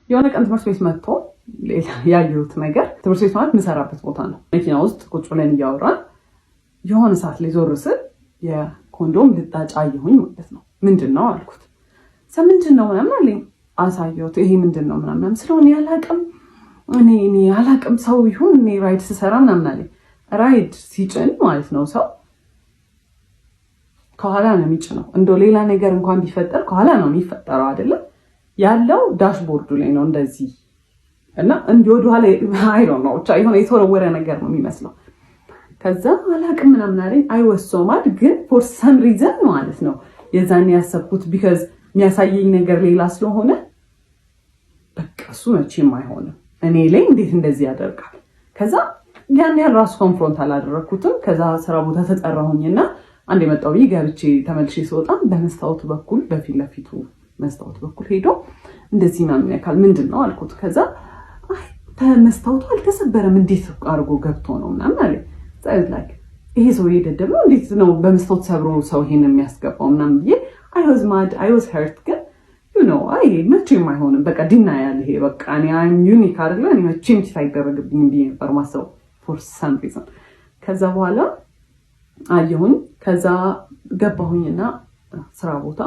የሆነ ቀን ትምህርት ቤት መጥቶ ሌላ ያየሁት ነገር ትምህርት ቤት ማለት የምሰራበት ቦታ ነው። መኪና ውስጥ ቁጭ ብለን እያወራን የሆነ ሰዓት ላይ ዞር ስል የኮንዶም ልጣጭ አየሁኝ ማለት ነው። ምንድን ነው አልኩት። ምንድን ነው ምናምን አለኝ። አሳየሁት። ይሄ ምንድን ነው ምናምን ስለሆነ ያላቅም እኔ ያላቅም ሰው ይሁን እኔ ራይድ ስሰራ ምናምን አለኝ። ራይድ ሲጭን ማለት ነው ሰው ከኋላ ነው የሚጭነው። እንደው ሌላ ነገር እንኳን ቢፈጠር ከኋላ ነው የሚፈጠረው አይደለም ያለው ዳሽቦርዱ ላይ ነው እንደዚህ እና እንዲህ ወደ ኋላ አይሮን ነው ብቻ የሆነ የተወረወረ ነገር ነው የሚመስለው። ከዛ አላቅም ምናምን አለኝ። አይወሶማል ግን ፎር ሰም ሪዘን ማለት ነው የዛኔ ያሰብኩት ቢካዝ የሚያሳየኝ ነገር ሌላ ስለሆነ በቃ እሱ መቼም አይሆንም እኔ ላይ እንዴት እንደዚህ ያደርጋል። ከዛ ያን ያህል ራሱ ኮንፍሮንት አላደረኩትም። ከዛ ስራ ቦታ ተጠራሁኝና አንድ የመጣው ብዬ ገብቼ ተመልሼ ስወጣ በመስታወቱ በኩል በፊት ለፊቱ መስታወት በኩል ሄዶ እንደዚህ ምናምን ያካል ምንድን ነው አልኩት። ከዛ መስታወቱ አልተሰበረም እንዴት አድርጎ ገብቶ ነው ምናምን አለ። ላይክ ይሄ ሰው የደደብ ነው እንዴት ነው በመስታወት ሰብሮ ሰው ይሄን የሚያስገባው ምናምን ብዬ I was hurt ግን አይ መቼም አይሆንም በቃ ዲና ያለ ይሄ በቃ I'm unique አይደለ እኔ መቼም ሳይደረግብኝ ብዬ ነበር ማሰብ for some reason። ከዛ በኋላ አየሁኝ። ከዛ ገባሁኝና ስራ ቦታ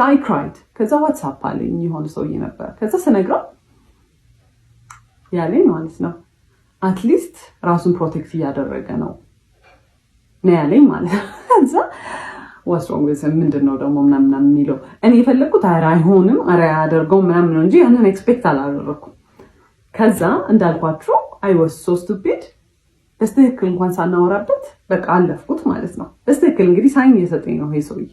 I cried። ከዛ ዋትስአፕ አለኝ የሆነ ሰውዬ ነበር። ከዛ ስነግረው ያለኝ ማለት ነው አትሊስት ራሱን ፕሮቴክት እያደረገ ነው ያለኝ ማለት ነው። ከዛ ወስሮም ምንድን ነው ደግሞ ምናምን የሚለው እኔ የፈለግኩት አይሆንም ያደርገው ምናምን ነው እንጂ ያንን ኤክስፔክት አላደረኩም። ከዛ እንዳልኳችሁ I was so stupid በስትክክል እንኳን ሳናወራበት በቃ አለፍኩት ማለት ነው። በስትክክል እንግዲህ ሳይን እየሰጠኝ ነው ይሄ ሰውዬ